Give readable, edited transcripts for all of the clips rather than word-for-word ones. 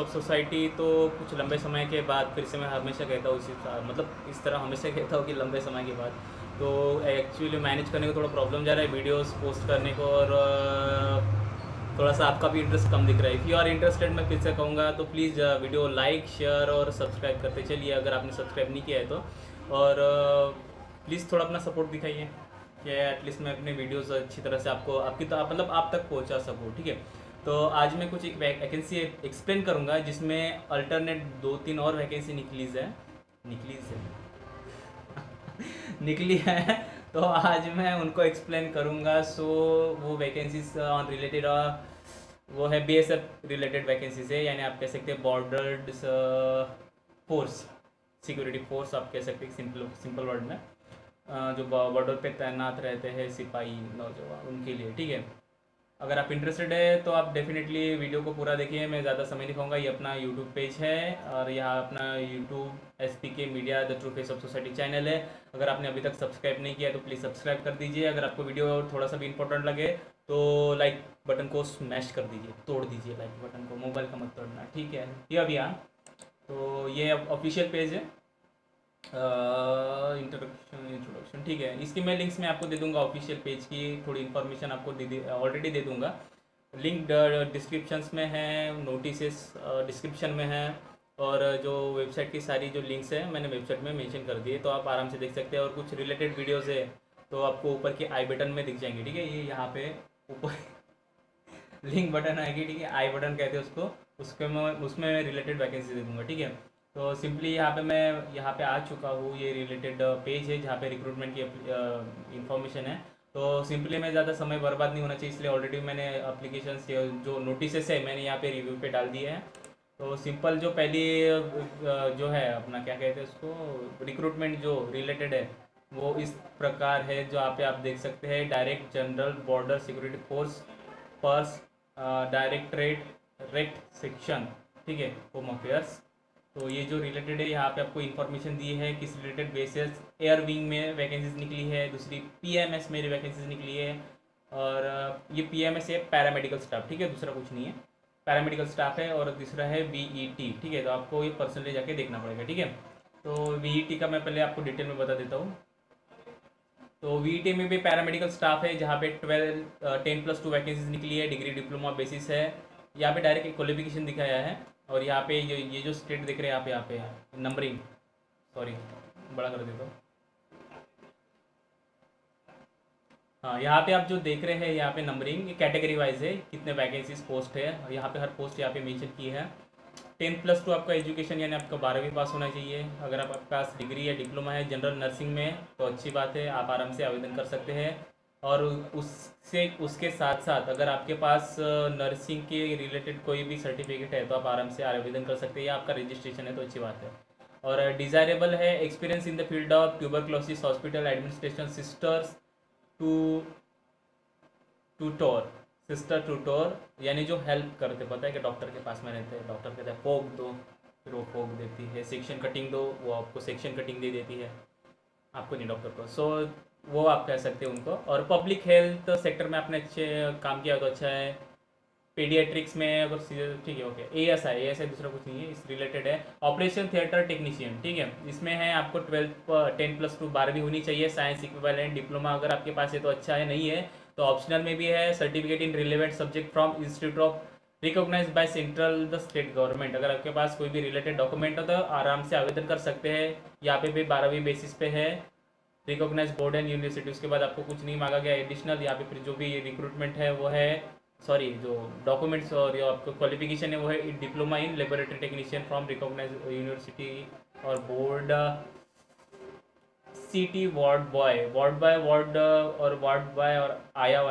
Of society तो कुछ लंबे समय के बाद फिर से मैं हमेशा कहता हूँ मतलब इस तरह हमेशा कहता हूँ कि लंबे समय के बाद तो एक्चुअली मैनेज करने को थोड़ा प्रॉब्लम जा रहा है वीडियोस पोस्ट करने को, और थोड़ा सा आपका भी इंटरेस्ट कम दिख रहा है। इफ़ यू आर इंटरेस्टेड, मैं फिर से कहूँगा तो प्लीज़ वीडियो लाइक शेयर और सब्सक्राइब करते चलिए अगर आपने सब्सक्राइब नहीं किया है तो। और प्लीज़ थोड़ा अपना सपोर्ट दिखाइए कि एटलीस्ट मैं अपने वीडियोस अच्छी तरह से आपको मतलब आप तक पहुंचा सकूं, ठीक है। तो आज मैं कुछ एक वैकेंसी एक्सप्लेन करूंगा जिसमें अल्टरनेट 2-3 और वैकेंसी निकली है तो आज मैं उनको एक्सप्लेन करूंगा। सो वो वैकेंसीज ऑन रिलेटेड वो है बीएसएफ रिलेटेड वैकेंसीज है, यानी आप कह सकते हैं बॉर्डर फोर्स, सिक्योरिटी फोर्स आप कह सकते हैं सिंपल वर्ड में, जो बॉर्डर पे तैनात रहते हैं सिपाही नौजवान, उनके लिए, ठीक है। अगर आप इंटरेस्टेड है तो आप डेफिनेटली वीडियो को पूरा देखिए। मैं ज़्यादा समय नहीं खाऊंगा। ये अपना यूट्यूब पेज है और यहाँ अपना YouTube SPK media the true face of society channel है। अगर आपने अभी तक सब्सक्राइब नहीं किया तो प्लीज़ सब्सक्राइब कर दीजिए। अगर आपको वीडियो थोड़ा सा भी इंपॉर्टेंट लगे तो लाइक बटन को स्मैश कर दीजिए, तोड़ दीजिए लाइक बटन को, मोबाइल का मत तोड़ना, ठीक है। ये अभी तो ये ऑफिशियल पेज है, इंट्रोडक्शन, ठीक है। इसकी मैं लिंक्स में आपको दे दूंगा, ऑफिशियल पेज की थोड़ी इन्फॉर्मेशन आपको ऑलरेडी दे दूंगा। लिंक डिस्क्रिप्शंस में है, नोटिसेस डिस्क्रिप्शन में है, और जो वेबसाइट की सारी जो लिंक्स है मैंने वेबसाइट में मेंशन कर दी है, तो आप आराम से देख सकते हैं। और कुछ रिलेटेड वीडियोज़ है तो आपको ऊपर के आई बटन में दिख जाएंगे, ठीक है। ये यहाँ पे ऊपर लिंक बटन आएगी, ठीक है, आई बटन कहते हैं उसको, उसमें रिलेटेड वैकेंसी दे दूँगा, ठीक है। तो सिंपली यहाँ पे आ चुका हूँ। ये रिलेटेड पेज है जहाँ पे रिक्रूटमेंट की इंफॉर्मेशन है। तो सिंपली मैं ज़्यादा समय बर्बाद नहीं होना चाहिए, इसलिए ऑलरेडी मैंने एप्लीकेशंस जो नोटिसेस है मैंने यहाँ पे रिव्यू पे डाल दिए हैं। तो सिंपल जो पहली जो है अपना क्या कहते हैं उसको, रिक्रूटमेंट जो रिलेटेड है वो इस प्रकार है, जो यहाँ पे आप देख सकते हैं। Direct general border security force pers directorate रेक्ट सेक्शन, ठीक है, होम अफेयर्स। तो ये जो रिलेटेड है यहाँ पे आपको इन्फॉर्मेशन दी है किस रिलेटेड बेसिस एयर विंग में वैकेंसीज निकली है, दूसरी PMS में वैकेंसीज निकली है, और ये PMS है पैरामेडिकल स्टाफ, ठीक है, दूसरा कुछ नहीं है, पैरामेडिकल स्टाफ है। और दूसरा है VET, ठीक है। तो आपको ये पर्सनली जाके देखना पड़ेगा, ठीक है। तो VET का मैं पहले आपको डिटेल में बता देता हूँ। तो VET में भी पैरामेडिकल स्टाफ है जहाँ पे 10+2 वैकेंसीज निकली है, डिग्री डिप्लोमा बेसिस है। यहाँ पे डायरेक्ट क्वालिफिकेशन दिखाया है, और यहाँ पे ये जो स्टेट दिख रहे हैं यहाँ पे नंबरिंग, सॉरी बड़ा कर देता हूँ। हाँ, यहाँ पे आप जो देख रहे हैं यहाँ पे नंबरिंग कैटेगरी वाइज है, कितने वैकेंसीज पोस्ट है, और यहाँ पे हर पोस्ट यहाँ पे मेंशन की है। 10+2 आपका एजुकेशन, यानी आपका 12वीं पास होना चाहिए। अगर आपके पास डिग्री या डिप्लोमा है जनरल नर्सिंग में तो अच्छी बात है, आप आराम से आवेदन कर सकते हैं। और उसके साथ साथ अगर आपके पास नर्सिंग के रिलेटेड कोई भी सर्टिफिकेट है तो आप आराम से आवेदन कर सकते हैं, या आपका रजिस्ट्रेशन है तो अच्छी बात है। और डिज़ायरेबल है experience in the field of tuberculosis hospital administration, sister tutorial, यानी जो हेल्प करते, पता है कि डॉक्टर के पास में रहते हैं, डॉक्टर कहते हैं फोक दो, फिर वो फोक देती है, सेक्शन कटिंग दो, वो आपको सेक्शन कटिंग दे देती है, आपको नहीं डॉक्टर को। सो वो आप कह सकते हैं उनको। और पब्लिक हेल्थ सेक्टर में आपने अच्छे काम किया तो अच्छा है। पीडियाट्रिक्स में अगर, ठीक है, ओके, ASI दूसरा कुछ नहीं है, इस रिलेटेड है। ऑपरेशन थिएटर टेक्नीशियन, ठीक है, इसमें है आपको 10+2 12वीं होनी चाहिए, साइंस इक्विवेलेंट डिप्लोमा अगर आपके पास है तो अच्छा है, नहीं है तो ऑप्शनल में भी है। Certificate in relevant subject from institute of recognized by central the state government, अगर आपके पास कोई भी रिलेटेड डॉक्यूमेंट हो तो आराम से आवेदन कर सकते हैं। यहाँ पे भी 12वीं बेसिस पे है, रिकॉग्नाइज बोर्ड एंड यूनिवर्सिटी। उसके बाद आपको कुछ नहीं मांगा गया एडिशनल। यहाँ पे फिर जो भी रिक्रूटमेंट है वो है, सॉरी, जो डॉक्यूमेंट्स और जो आपको क्वालिफिकेशन है वो है diploma in laboratory technician from recognize university और बोर्ड, CT वार्ड बॉय और वार्ड बॉय और आया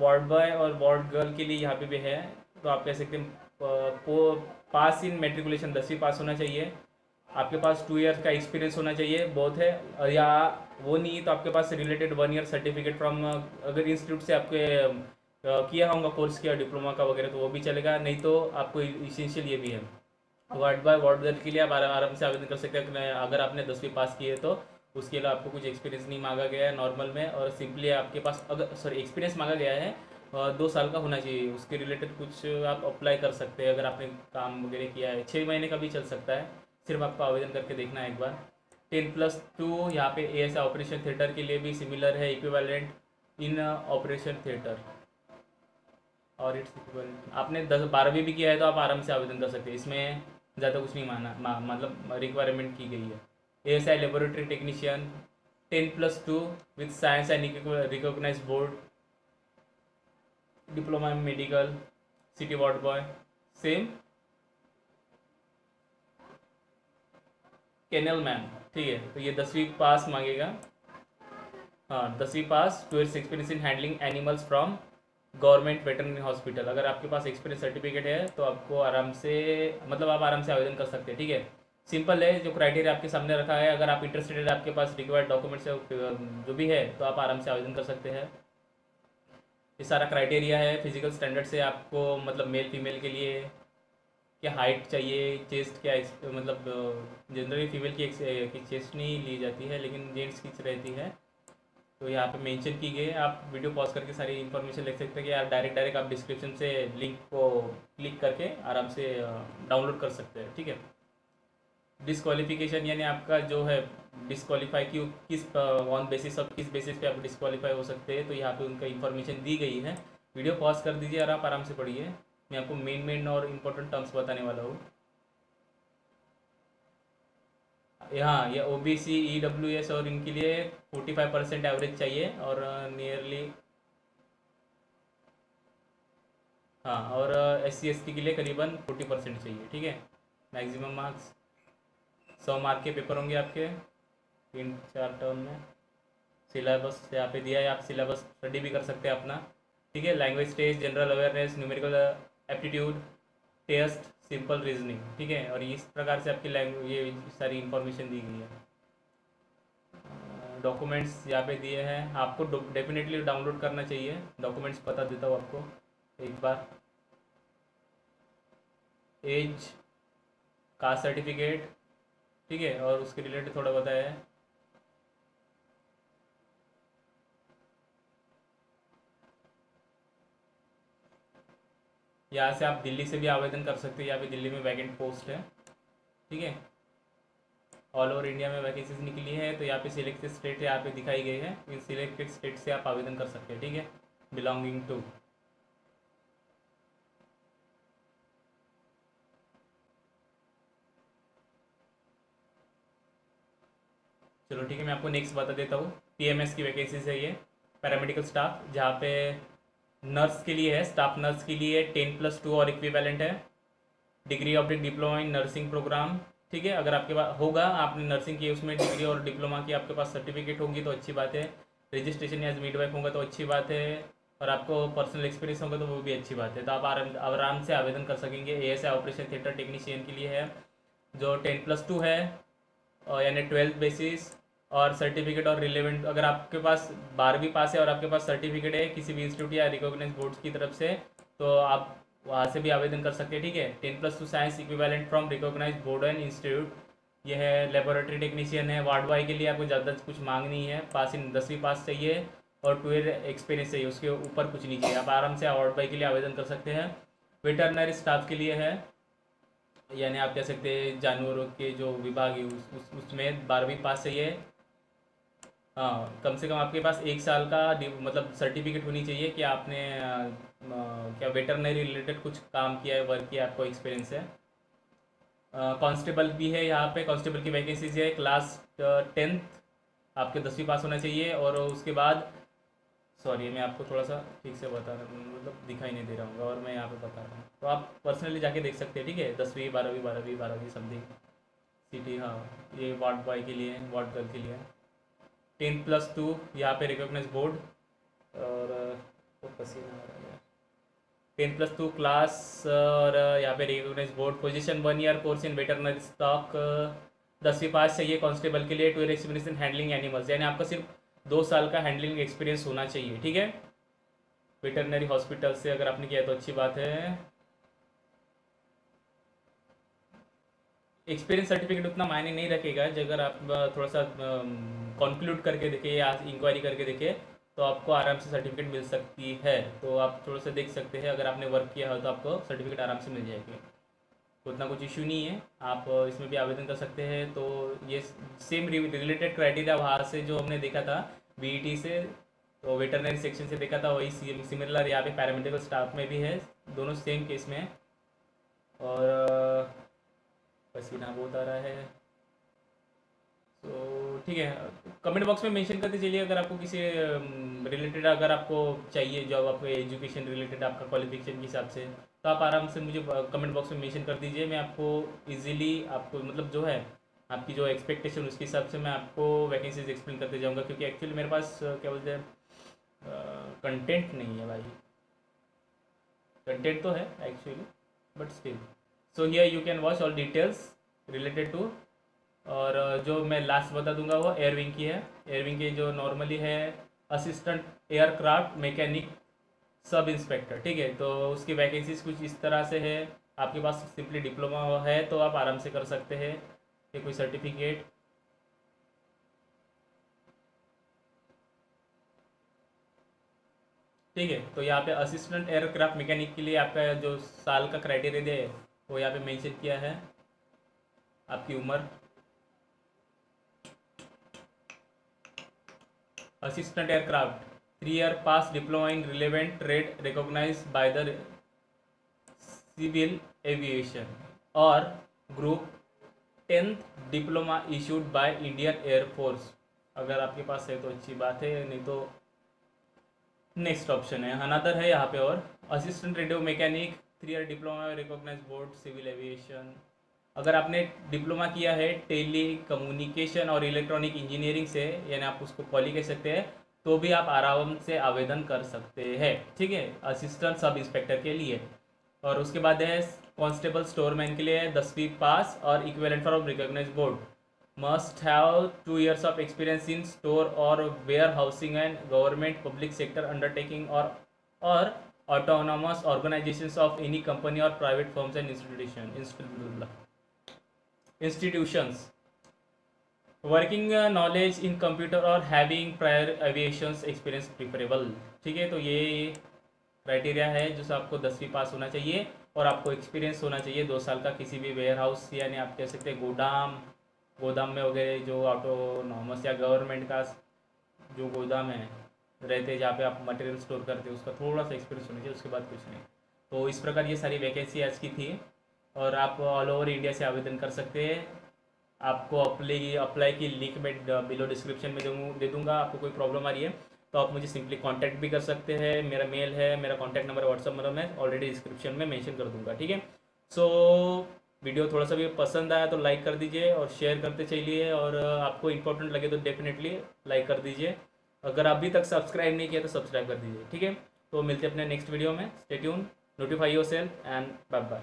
वार्ड बॉय और वार्ड गर्ल के लिए यहाँ पे भी है। तो आप कह सकते हैं पास इन मेट्रिकुलेशन, 10वीं पास होना चाहिए, आपके पास 2 ईयर का एक्सपीरियंस होना चाहिए, बहुत है। और या वो नहीं तो आपके पास रिलेटेड 1 ईयर सर्टिफिकेट फ्रॉम, अगर इंस्टीट्यूट से आपके किया होगा कोर्स किया डिप्लोमा का वगैरह तो वो भी चलेगा, नहीं तो आपको इसेंशियल ये भी है। वार्ड बाय वार्ड गर्ल के लिए आप आराम से आवेदन कर सकते हैं अगर आपने 10वीं पास की है तो। उसके लिए आपको कुछ एक्सपीरियंस नहीं मांगा गया है नॉर्मल में, और सिंपली आपके पास अगर एक्सपीरियंस मांगा गया है 2 साल का होना चाहिए। उसके रिलेटेड कुछ आप अप्लाई कर सकते हैं अगर आपने काम वगैरह किया है। 6 महीने का भी चल सकता है, सिर्फ आपको आवेदन करके देखना है एक बार। 10+2 यहाँ पे ASI ऑपरेशन थिएटर के लिए भी सिमिलर है, इक्विवेलेंट इन ऑपरेशन थिएटर और इट्स इक्विवेलेंट। आपने 10 12वीं भी किया है तो आप आराम से आवेदन कर सकते हैं, इसमें ज़्यादा कुछ नहीं मतलब रिक्वायरमेंट की गई है। ASI laboratory technician 10+2 with science and recognize board, diploma in medical, city ward boy, same canal man. ठीक है, तो ये 10वीं पास मांगेगा। हाँ, 10वीं pass, 2 years experience in handling animals from government veterinary hospital. अगर आपके पास एक्सपीरियंस सर्टिफिकेट है तो आपको आराम से, मतलब आप आराम से आवेदन कर सकते हैं। ठीक है, सिंपल है, जो क्राइटेरिया आपके सामने रखा है। अगर आप इंटरेस्टेड है, आपके पास रिक्वायर्ड डॉक्यूमेंट्स जो भी है, तो आप आराम से आवेदन कर सकते हैं। ये सारा क्राइटेरिया है। फिजिकल स्टैंडर्ड से आपको, मतलब मेल फीमेल के लिए क्या हाइट चाहिए, चेस्ट क्या मतलब जनरली फीमेल की चेस्ट नहीं ली जाती है, लेकिन जेंट्स की रहती है, तो यहाँ पे मेंशन की गई है। आप वीडियो पॉज करके सारी इन्फॉर्मेशन लिख सकते हैं कि यार डायरेक्ट आप डिस्क्रिप्शन से लिंक को क्लिक करके आराम से डाउनलोड कर सकते हैं। ठीक है, डिसक्वालिफिकेशन यानी आपका जो है डिसक्वालीफाई क्यों, किस ऑन बेसिस ऑफ किस बेसिस पे आप डिसक्वालीफाई हो सकते हैं, तो यहाँ पे उनका इन्फॉर्मेशन दी गई है। वीडियो पॉज कर दीजिए और आप आराम से पढ़िए। मैं आपको मेन और इम्पोर्टेंट टर्म्स बताने वाला हूँ। हाँ, ये OBC EWS और इनके लिए 45% एवरेज चाहिए, और नियरली, हाँ, और SC ST के लिए करीबन 40% चाहिए। ठीक है, मैक्सिमम मार्क्स 100 मार्क के पेपर होंगे आपके 3 4 टर्म में। सिलेबस यहाँ पे दिया है, आप सिलेबस स्टडी भी कर सकते हैं अपना। ठीक है, language test, general awareness, numerical aptitude test, simple reasoning. ठीक है, और इस प्रकार से आपकी लैंग्वेज, ये सारी इन्फॉर्मेशन दी गई है। डॉक्यूमेंट्स यहाँ पे दिए हैं, आपको डेफिनेटली डाउनलोड करना चाहिए। डॉक्यूमेंट्स बता देता हूँ आपको एक बार। एज, कास्ट सर्टिफिकेट, ठीक है, और उसके रिलेटेड थोड़ा बताया है। यहाँ से आप दिल्ली से भी आवेदन कर सकते हैं, यहाँ पे दिल्ली में वैकेंट पोस्ट है। ठीक है, ऑल ओवर इंडिया में वैकेंसीज निकली है, तो यहाँ पे सिलेक्टेड स्टेट यहाँ पे दिखाई गई है। इन सिलेक्टेड स्टेट से आप आवेदन कर सकते हैं। ठीक है, बिलोंगिंग टू। चलो ठीक है, मैं आपको नेक्स्ट बता देता हूँ। PMS की वैकेंसीज है ये, पैरामेडिकल स्टाफ, जहाँ पे नर्स के लिए है, स्टाफ नर्स के लिए 10+2 और इक्विवेलेंट है। Degree of diploma in nursing program. ठीक है, अगर आपके पास होगा, आपने नर्सिंग की उसमें डिग्री और डिप्लोमा की आपके पास सर्टिफिकेट होगी तो अच्छी बात है। रजिस्ट्रेशन एज मिडवाइफ होगा तो अच्छी बात है, और आपको पर्सनल एक्सपीरियंस होगा तो वो भी अच्छी बात है। तो आप आराम से आवेदन कर सकेंगे। ASI ऑपरेशन थिएटर टेक्नीशियन के लिए है, जो 10+2 है, और यानी 12th बेसिस, और सर्टिफिकेट और रिलेवेंट। अगर आपके पास 12वीं पास है और आपके पास सर्टिफिकेट है किसी भी इंस्टीट्यूट या रिकॉग्नाइज बोर्ड की तरफ से, तो आप वहाँ से भी आवेदन कर सकते हैं। ठीक है, 10+2 science equivalent from recognise board and institute. यह है लेबोरेटरी टेक्नीशियन है। वार्ड बॉय के लिए आपको ज़्यादा कुछ मांग नहीं है, पास इन 10वीं पास चाहिए और 2 ईयर एक्सपीरियंस चाहिए, उसके ऊपर कुछ नहीं चाहिए। आप आराम से वार्ड बॉय के लिए आवेदन कर सकते हैं। वेटरनरी स्टाफ के लिए है, यानी आप कह सकते हैं जानवरों के जो विभाग है उसमें 12वीं पास चाहिए। हाँ, कम से कम आपके पास 1 साल का मतलब सर्टिफिकेट होनी चाहिए कि आपने क्या वेटरनरी रिलेटेड कुछ काम किया है, वर्क किया, आपको एक्सपीरियंस है। कांस्टेबल भी है, यहाँ पे कांस्टेबल की वैकेंसीज है। क्लास 10th आपके 10वीं पास होना चाहिए, और उसके बाद, सॉरी मैं आपको थोड़ा सा ठीक से बता रहा हूँ, मतलब दिखाई नहीं दे रहा हूँ और मैं यहाँ पे बता रहा हूँ, तो आप पर्सनली जाके देख सकते हैं। ठीक है, 10वीं 12वीं समथिंग सिटी। हाँ, ये वार्ड बॉय के लिए, वार्ड गर्ल के लिए। 10+2 यहाँ पे रिकॉग्नाइज बोर्ड, और तो पसीना आ रहा है। 10+2 क्लास, और यहाँ पे recognize board. Position 1 year course in veterinary stock. 10वीं पास चाहिए कांस्टेबल के लिए। 2 year experience in handling animals, यानी आपका सिर्फ 2 साल का हैंडलिंग एक्सपीरियंस होना चाहिए। ठीक है, वेटरनरी हॉस्पिटल से अगर आपने किया तो अच्छी बात है। एक्सपीरियंस सर्टिफिकेट उतना मायने नहीं रखेगा, अगर आप थोड़ा सा कंक्लूड करके देखें या इंक्वायरी करके देखें, तो आपको आराम से सर्टिफिकेट मिल सकती है। तो आप थोड़ा सा देख सकते हैं, अगर आपने वर्क किया हो तो आपको सर्टिफिकेट आराम से मिल जाएगी, तो उतना कुछ इशू नहीं है। आप इसमें भी आवेदन कर सकते हैं। तो ये सेम रिलेटेड क्राइटेरिया वहाँ से जो हमने देखा था बीईटी से, तो वेटरनरी सेक्शन से देखा था, वही सिमिलर यहाँ पे पैरामेडिकल स्टाफ में भी है, दोनों सेम केस में है। और पसीना बहुत आ रहा है, तो ठीक है, कमेंट बॉक्स में मेंशन करते चलिए अगर आपको किसी रिलेटेड अगर आपको चाहिए जॉब, आपको एजुकेशन रिलेटेड आपका क्वालिफिकेशन के हिसाब से, तो आप आराम से मुझे कमेंट बॉक्स में मेंशन कर दीजिए। मैं आपको इजीली आपको मतलब जो है आपकी जो एक्सपेक्टेशन उसके हिसाब से मैं आपको वैकेंसीज एक्सप्लेन करते जाऊंगा, क्योंकि एक्चुअली मेरे पास क्या बोलते हैं कंटेंट नहीं है भाई। कंटेंट तो है actually but still. So here you can watch all details related to. और जो मैं लास्ट बता दूंगा वो एयरविंग की है। एयरविंग की जो नॉर्मली है assistant aircraft mechanic sub inspector, ठीक है। तो उसकी वैकेंसीज कुछ इस तरह से है। आपके पास सिंपली डिप्लोमा है तो आप आराम से कर सकते हैं, ये कोई सर्टिफिकेट। ठीक है, तो यहाँ पे असिस्टेंट एयरक्राफ्ट मैकेनिक के लिए आपका जो साल का क्राइटेरिया है वो यहाँ पे मेंशन किया है। आपकी उम्र, assistant aircraft 3 year pass diploma in relevant trade recognised by the civil aviation, और group 10th diploma issued by Indian Air Force. अगर आपके पास है तो अच्छी बात है, नहीं तो नेक्स्ट ऑप्शन है अनदर है यहाँ पे। और assistant radio mechanic 3 year diploma recognize board civil aviation. अगर आपने डिप्लोमा किया है टेली कम्युनिकेशन और इलेक्ट्रॉनिक इंजीनियरिंग से, यानी आप उसको पॉली कह सकते हैं, तो भी आप आराम से आवेदन कर सकते हैं, ठीक है, असिस्टेंट सब इंस्पेक्टर के लिए। और उसके बाद है कांस्टेबल स्टोरमैन के लिए 10वीं पास और equivalent from recognise board, must have 2 years of experience in store और warehousing and government public sector undertaking और autonomous organisations of any company और private firms and institutions, working knowledge in computer और having prior aviation experience preferable, ठीक है। तो ये criteria है जो आपको 10वीं पास होना चाहिए और आपको एक्सपीरियंस होना चाहिए 2 साल का किसी भी वेयर हाउस, यानी आप कह सकते हैं गोदाम में वगैरह, जो ऑटोनॉमस या गवर्नमेंट का जो गोदाम है रहते जहाँ पे आप मटेरियल स्टोर करते हैं, उसका थोड़ा सा एक्सपीरियंस होना चाहिए, उसके बाद कुछ नहीं। तो इस प्रकार ये सारी वैकेंसी आज की थी और आप ऑल ओवर इंडिया से आवेदन कर सकते हैं। आपको अप्लाई की लिंक मैं बिलो डिस्क्रिप्शन में दे दूँगा। आपको कोई प्रॉब्लम आ रही है तो आप मुझे सिंपली कांटेक्ट भी कर सकते हैं, मेरा मेल है, मेरा कांटेक्ट नंबर व्हाट्सअप नंबर मैं ऑलरेडी डिस्क्रिप्शन में मेंशन कर दूँगा, ठीक है। सो वीडियो थोड़ा सा भी पसंद आया तो लाइक कर दीजिए और शेयर करते चलिए, और आपको इंपॉर्टेंट लगे तो डेफिनेटली लाइक कर दीजिए। अगर अभी तक सब्सक्राइब नहीं किया तो सब्सक्राइब कर दीजिए, ठीक है। तो मिलते हैं अपने नेक्स्ट वीडियो में। Stay tune, notify yourself and bye bye.